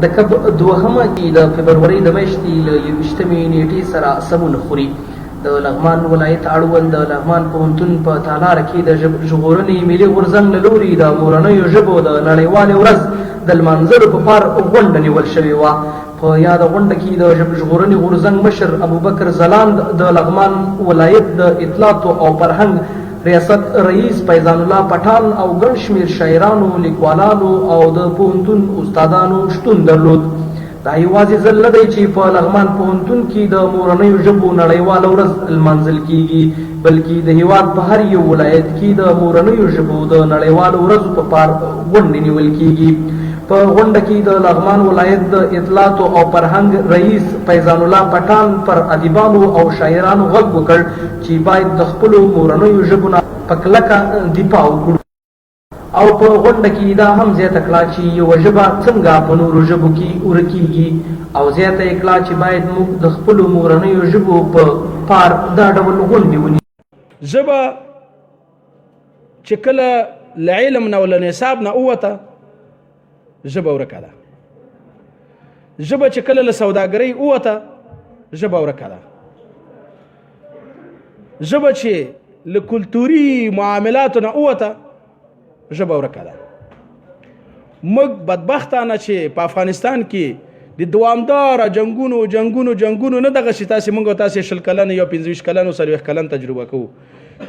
د کب دوهمه کې د فبرورۍ د میاشتې له 21مې نیټې سره سمون خوري. د لغمان ولایت اړوند د لغمان پوهنتون په تالار کې د ژغورنې ملي غورځنګ له لوري د مورنیو ژبو د نړیوالې ورځ د لمانځلو په پار غونډه نیول شوې وه. په یاده غونډه کې د ژغورنې غورځنګ مشر ابوبکر ځلاند، د لغمان ولایت د اطلاعاتو او فرهنګ ریاست رئیس فیضان الله پټان او ګڼ شمېر شاعرانو، لیکوالانو او د پوهنتون استادانو شتون درلود. دا یوازې ځل نه دی چې په لغمان پوهنتون کې د مورنیو ژبو نړیواله ورځ لمانځل کیږي، بلکې د هېواد په هر یو ولایت کې د مورنیو ژبو د نړیوالو ورځو په پار غونډې نیول کیږي. په غونډه کې د لغمان ولایت د اطلاعاتو او فرهنګ رئیس فیضان الله پټان پر ادیبانو او شاعرانو غږ وکړ چې باید د خپلو مورنیو ژبو نه په کلکه دفاع وکړو، او په غونډه کې دا هم زیاته کړه چې یوه ژبه څنګه په نورو ژبو کې ورکیږي، او زیاته یې کړه چې باید موږ د خپلو مورنیو ژبو په پار دا ډول غونډې ونیسو. ژبه چې کله له علم نه او له نصاب نه ووته، ژبه ورکه ده. ژبه چې کله له سوداګرۍ ووته، ژبه ورکه ده. ژبه چې له کلتوري معاملاتو نه ووته، ژبه ورکه ده. موږ بدبختانه چې په افغانستان کې د دوامداره جنګونو نه دغه چې تاسې موږ او تاسې 20 کلن یا 25 کلن او 40 کلن تجربه کوو،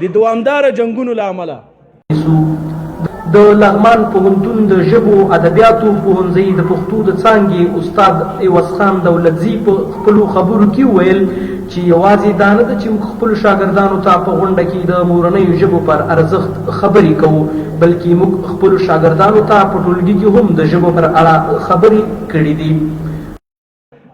د دوامداره جنګونو له امله د لغمان پوهنتون د ژبو ادبیاتو پوهنځي د پښتو د څانګې استاد عوض خان دولتزي په خپلو خبرو کې وویل چې یوازې دا نه ده چې موږ خپلو شاګردانو ته په غونډه کې د مورنیو ژبو پر ارزښت خبرې کوو، بلکې موږ خپلو شاګردانو ته په ټولګي کې هم د ژبو پر اړه خبرې کړې دي.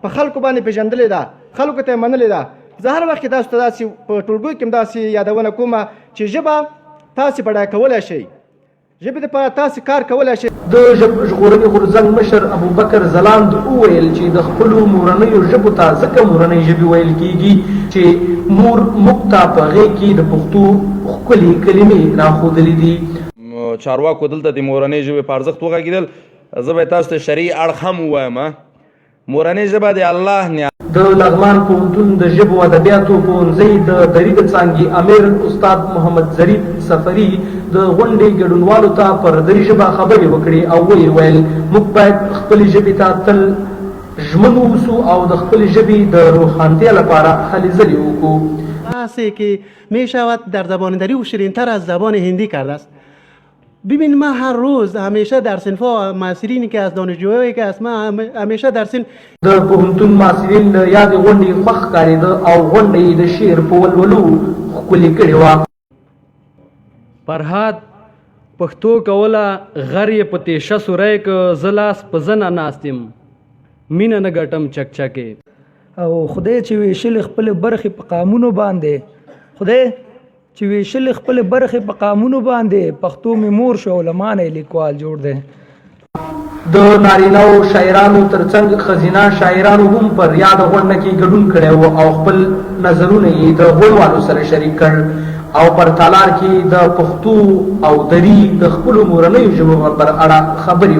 په خلکو باندې پېژندلې ده، خلکو ته یې منلې ده. زه هر وخت تاسو ته داسې په ټولګیو کې هم داسې یادونه کومه چې ژبه تاسې بډایه کولی شئ، ژبې دپاره تاسې کار کولی شئ. د ژغورنې غورځنګ مشر ابوبکر ځلاند وویل چې د خپلو مورنیو ژبو ته ځکه مورنۍ ژبې ویل کیږي چې مور موږ ته په هغې کې د پښتو ښکلې کلمې راښودلې دي. چارواکو دلته د مورنۍ ژبې په ارزښت وغږېدل. زه به تاسو ته شرعي اړخ هم ووایم. مورنۍ ژبه د الله نعمت. د لغمان پوهنتون د ژبو ادبیاتو پوهنځي د دري د څانګې امیر استاد محمد ظریف سفري د غونډې ګډونوالو ته پر دري ژبه خبرې وکړې او ویې ویل موږ باید خپلې ژبې ته تل ژمن واوسو او د خپلې ژبې د روښانتیا لپاره هلې ځلې وکړو. بحثی که می شود در زبان دری و شیرین‌تر از زبان هندی کرده است. ببین ما هر روز همیشه در صنف‌ها معاصرینی که از دانشجویی که از ما همیشه در صنف د پوهنتون معاصرین له یادې غونډې خوښ ښکارېده او غونډه یې د شعر په ولولو ښکلې کړې وه. فرهاد پښتو کوله غر یې په تیشه سوری که زه لاس په زنه ناست یم مینه نه ګټم چکچکې. او خدای چې ویشلې خپلې برخې په قامونو باندې، خدای چې ویشلې خپلې برخې په قامونو باندې، پښتو مې مور شو علما نه لیکوال جوړ دی. د نارینهو شاعرانو ترڅنګ ښځینه شاعرانو هم پر یاده غونډه کې ګډون کړی و او خپل نظرونه یې د غونډوالو سره شریک کړ او پر تالار کې د پښتو او دري د خپلو مورنیو ژبو پر اړه خبرې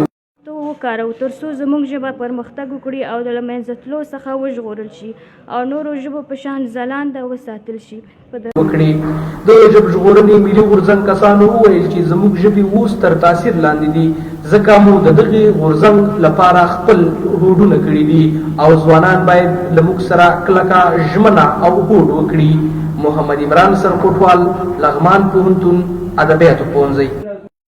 وکاروو ترڅو زموږ ژبه پرمختګ وکړي او د له منځه تلو څخه وژغورل شي او نورو ژبو په شان ځلانده وساتل شي. وکړي د ژبې ژغورنې ملي غورځنګ کسانو وویل چې زموږ ژبې اوس تر تاثیر لاندې دي، ځکه مو د دغې غورځنګ لپاره خپل هوډونه کړي دي او ځوانان باید له موږ سره کلکه ژمنه او هوډ وکړي. محمد عمران سرکوټوال، لغمان پوهنتون ادبیاتو پوهنځی.